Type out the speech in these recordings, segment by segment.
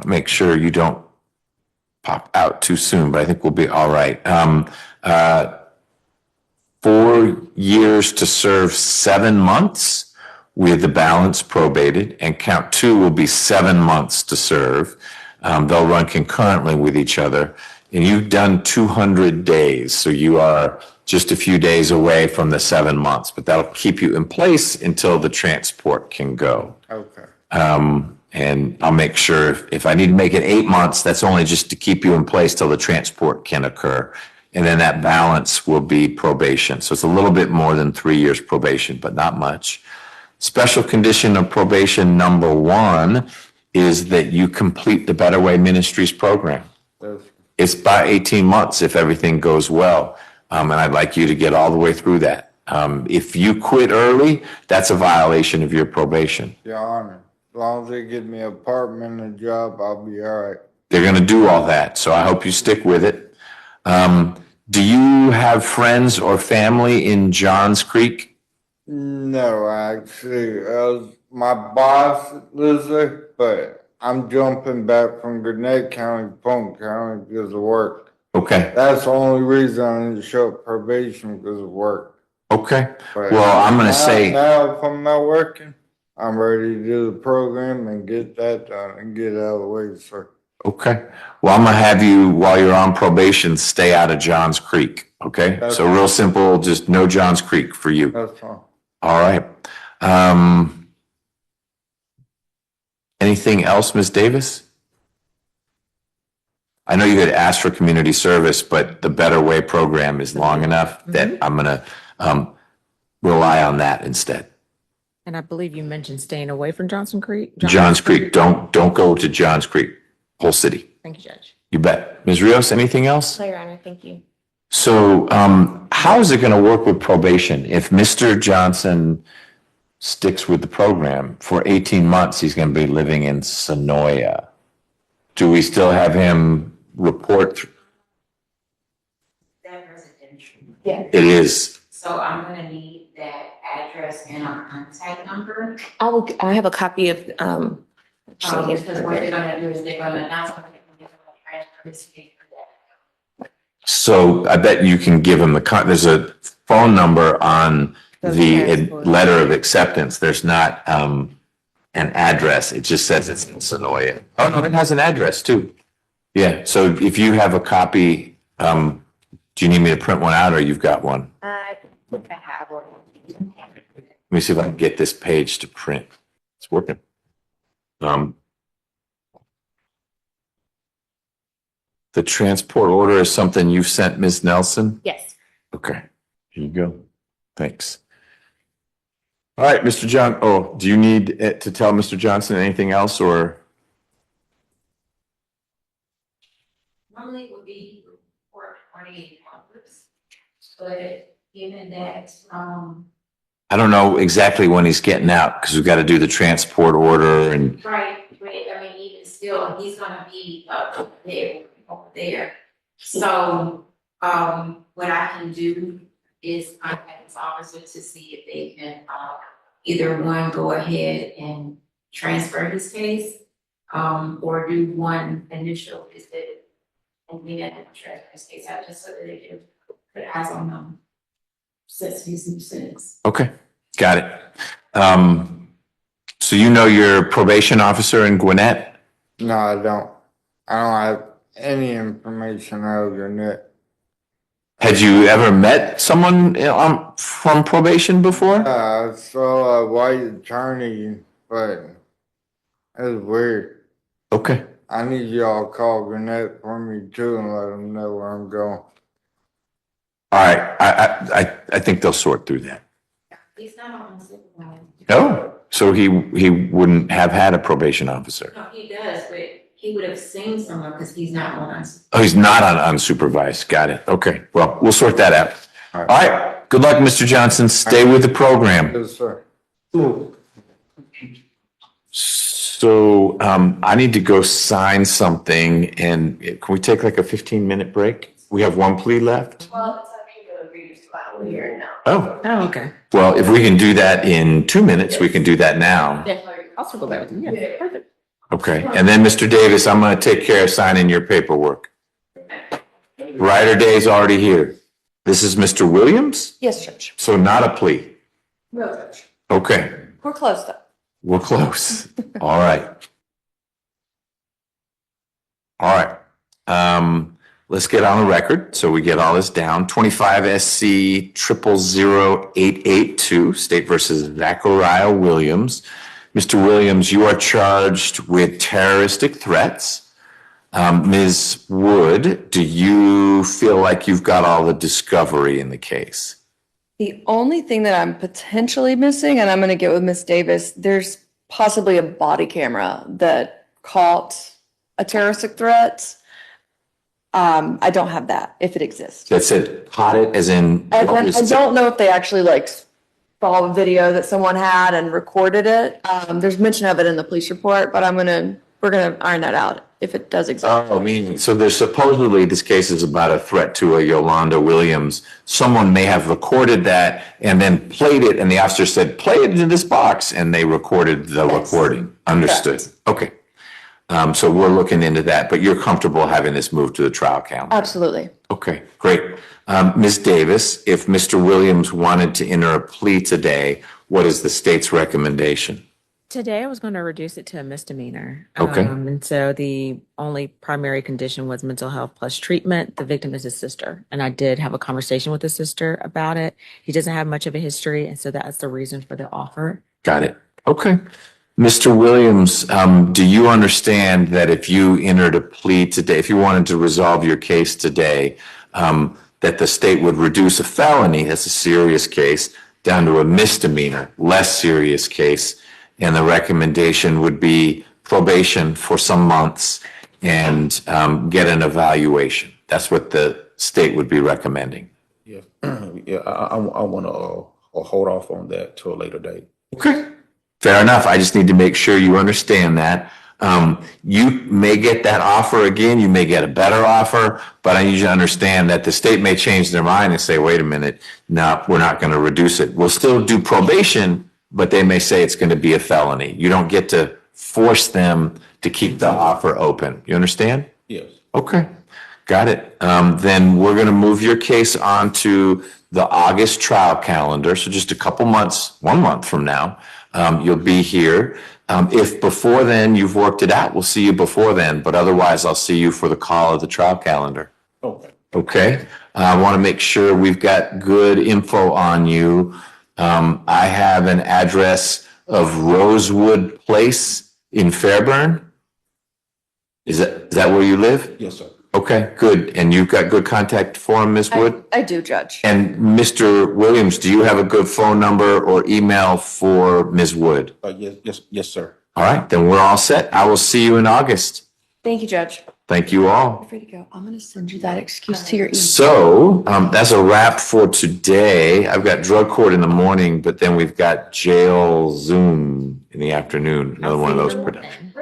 make sure you don't pop out too soon, but I think we'll be all right. 4 years to serve 7 months with the balance probated, and count 2 will be 7 months to serve. They'll run concurrently with each other. And you've done 200 days, so you are just a few days away from the 7 months, but that'll keep you in place until the transport can go. Okay. And I'll make sure if I need to make it 8 months, that's only just to keep you in place till the transport can occur. And then that balance will be probation. So it's a little bit more than 3 years probation, but not much. Special condition of probation number 1 is that you complete the Better Way Ministries program. It's by 18 months if everything goes well. And I'd like you to get all the way through that. If you quit early, that's a violation of your probation. Your Honor, as long as they give me an apartment and a job, I'll be all right. They're going to do all that, so I hope you stick with it. Do you have friends or family in Johns Creek? No, actually, my boss lives there, but I'm jumping back from Gwinnett County, Polk County because of work. Okay. That's the only reason I need to show up probation because of work. Okay. But well, I'm going to say now if I'm not working, I'm ready to do the program and get that done and get it out of the way, sir. Okay. Well, I'm going to have you, while you're on probation, stay out of Johns Creek. Okay. That's so real simple, just no Johns Creek for you. That's fine. All right. Anything else, Ms. Davis? I know you had asked for community service, but the Better Way program is long enough that I'm going to rely on that instead. And I believe you mentioned staying away from Johnson Creek. Johns Creek. Don't go to Johns Creek. Whole city. Thank you, Judge. You bet. Ms. Rios, anything else? No, Your Honor, thank you. So how is it going to work with probation? If Mr. Johnson sticks with the program for 18 months, he's going to be living in Sonoya. Do we still have him report? That residential. Yeah. It is. So I'm gonna need that address and a contact number. I have a copy of, Because what they're gonna do is they're gonna announce when they're gonna transfer this fee for that. So I bet you can give him there's a phone number on the letter of acceptance. There's not an address. It just says it's in Sonoya. Oh, no, it has an address too. Yeah. So if you have a copy, do you need me to print one out or you've got one? I think I have one. Let me see if I can get this page to print. It's working. The transport order is something you've sent Ms. Nelson? Yes. Okay, here you go. Thanks. All right, Mr. John, do you need it to tell Mr. Johnson anything else or? Normally it would be for 48 hours, but given that, I don't know exactly when he's getting out because we've got to do the transport order and. right, but I mean, even still, he's gonna be up there, over there. So, what I can do is contact his officer to see if they can, either one, go ahead and transfer his case, or do one initial visit and then transfer his case out just so that they can put eyes on them. Since he's new sentence. Okay, got it. So you know your probation officer in Gwinnett? No, I don't. I don't have any information out of Gwinnett. Had you ever met someone from probation before? I saw a white attorney, but it's weird. Okay. I need y'all to call Gwinnett for me too and let them know where I'm going. All right, I think they'll sort through that. He's not on supervised. Oh, so he wouldn't have had a probation officer. No, he does, but he would have seen someone because he's not on us. Oh, he's not on unsupervised. Got it. Okay, well, we'll sort that out. All right, good luck, Mr. Johnson. Stay with the program. Yes, sir. So I need to go sign something and can we take like a 15-minute break? We have one plea left? Well, it's okay to agree to file here now. Oh, Oh, okay. well, if we can do that in 2 minutes, we can do that now. I'll circle back with you. Yeah, perfect. Okay, and then Mr. Davis, I'm gonna take care of signing your paperwork. Ryder Day is already here. This is Mr. Williams, Yes, Judge. so not a plea. No, Judge. Okay, We're close though. we're close. All right. All right. Let's get on the record, so we get all this down. 25 SC 000882, State versus Zachariah Williams. Mr. Williams, you are charged with terroristic threats. Ms. Wood, do you feel like you've got all the discovery in the case? The only thing that I'm potentially missing, and I'm going to get with Miss Davis, there's possibly a body camera that caught a terroristic threat. I don't have that, if it exists. That said, caught it as in. I don't know if they actually like saw a video that someone had and recorded it. There's mention of it in the police report, but we're gonna iron that out if it does exist. Oh, I mean, so there's supposedly, this case is about a threat to a Yolanda Williams. Someone may have recorded that and then played it, and the officer said, play it in this box, and they recorded the recording. Understood. Okay. So we're looking into that, but you're comfortable having this moved to the trial calendar? Absolutely. Okay, great. Ms. Davis, if Mr. Williams wanted to enter a plea today, what is the state's recommendation? Today, I was going to reduce it to a misdemeanor. Okay. And so the only primary condition was mental health plus treatment. The victim is his sister. And I did have a conversation with his sister about it. He doesn't have much of a history. And so that's the reason for the offer. Got it. Okay. Mr. Williams, do you understand that if you entered a plea today, if you wanted to resolve your case today, that the state would reduce a felony, that's a serious case, down to a misdemeanor, less serious case, and the recommendation would be probation for some months and get an evaluation? That's what the state would be recommending. Yeah, yeah, I want to hold off on that till a later date. Okay. Fair enough. I just need to make sure you understand that. You may get that offer again. You may get a better offer, but I need you to understand that the state may change their mind and say, wait a minute, no, we're not going to reduce it. We'll still do probation, but they may say it's going to be a felony. You don't get to force them to keep the offer open. You understand? Yes. Okay. Got it. Then we're going to move your case on to the August trial calendar. So just a couple months, 1 month from now, you'll be here. If before then you've worked it out, we'll see you before then. But otherwise, I'll see you for the call of the trial calendar. Okay. Okay. I want to make sure we've got good info on you. I have an address of Rosewood Place in Fairburn. Is that where you live? Yes, sir. Okay, good. And you've got good contact for him, Ms. Wood? I do, Judge. And Mr. Williams, do you have a good phone number or email for Ms. Wood? Yes, sir. All right, then we're all set. I will see you in August. Thank you, Judge. Thank you all. Free to go. I'm going to send you that excuse to your email. So that's a wrap for today. I've got drug court in the morning, but then we've got jail Zoom in the afternoon. Another one of those productions.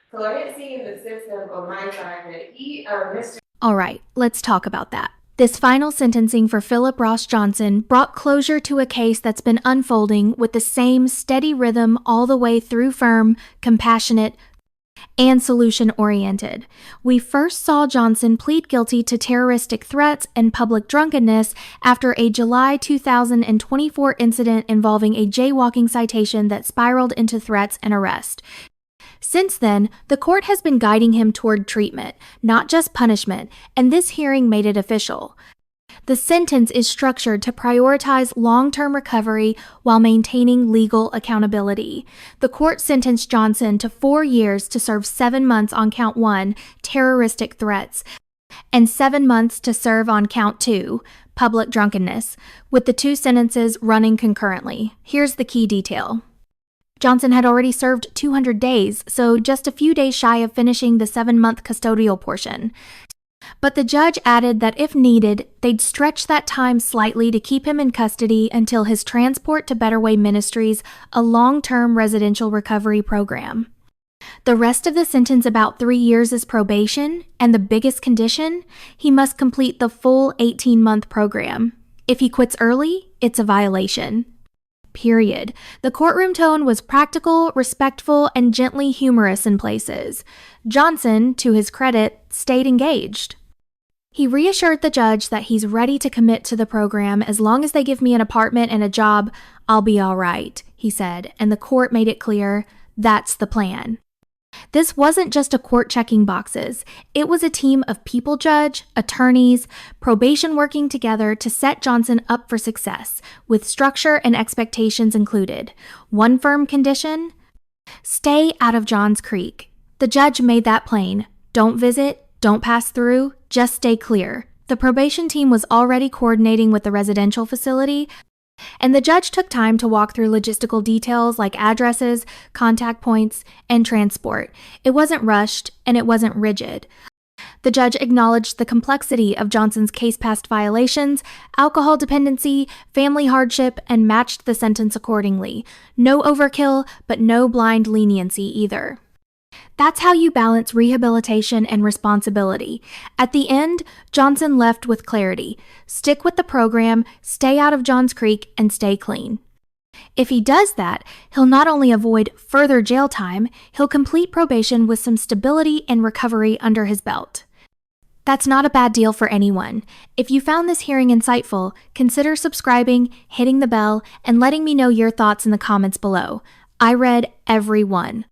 So I didn't see in the system on my side that Mr. All right, let's talk about that. This final sentencing for Philip Ross Johnson brought closure to a case that's been unfolding with the same steady rhythm all the way through firm, compassionate, and solution-oriented. We first saw Johnson plead guilty to terroristic threats and public drunkenness after a July 2024 incident involving a jaywalking citation that spiraled into threats and arrest. Since then, the court has been guiding him toward treatment, not just punishment, and this hearing made it official. The sentence is structured to prioritize long-term recovery while maintaining legal accountability. The court sentenced Johnson to 4 years to serve 7 months on count 1, terroristic threats, and 7 months to serve on count 2, public drunkenness, with the 2 sentences running concurrently. Here's the key detail. Johnson had already served 200 days, so just a few days shy of finishing the 7-month custodial portion. But the judge added that if needed, they'd stretch that time slightly to keep him in custody until his transport to Better Way Ministries, a long-term residential recovery program. The rest of the sentence, about 3 years, is probation, and the biggest condition, he must complete the full 18-month program. If he quits early, it's a violation. period. The courtroom tone was practical, respectful, and gently humorous in places. Johnson, to his credit, stayed engaged. He reassured the judge that he's ready to commit to the program. As long as they give me an apartment and a job, I'll be all right, he said, and the court made it clear that's the plan. This wasn't just a court checking boxes. It was a team of people judge, attorneys, probation working together to set Johnson up for success, with structure and expectations included. One firm condition: stay out of Johns Creek. The judge made that plain. Don't visit, don't pass through, just stay clear. The probation team was already coordinating with the residential facility, and the judge took time to walk through logistical details like addresses, contact points, and transport. It wasn't rushed, and it wasn't rigid. The judge acknowledged the complexity of Johnson's case-past violations, alcohol dependency, family hardship, and matched the sentence accordingly. No overkill, but no blind leniency either. That's how you balance rehabilitation and responsibility. At the end, Johnson left with clarity. Stick with the program, stay out of Johns Creek, and stay clean. If he does that, he'll not only avoid further jail time, he'll complete probation with some stability and recovery under his belt. That's not a bad deal for anyone. If you found this hearing insightful, consider subscribing, hitting the bell, and letting me know your thoughts in the comments below. I read every one.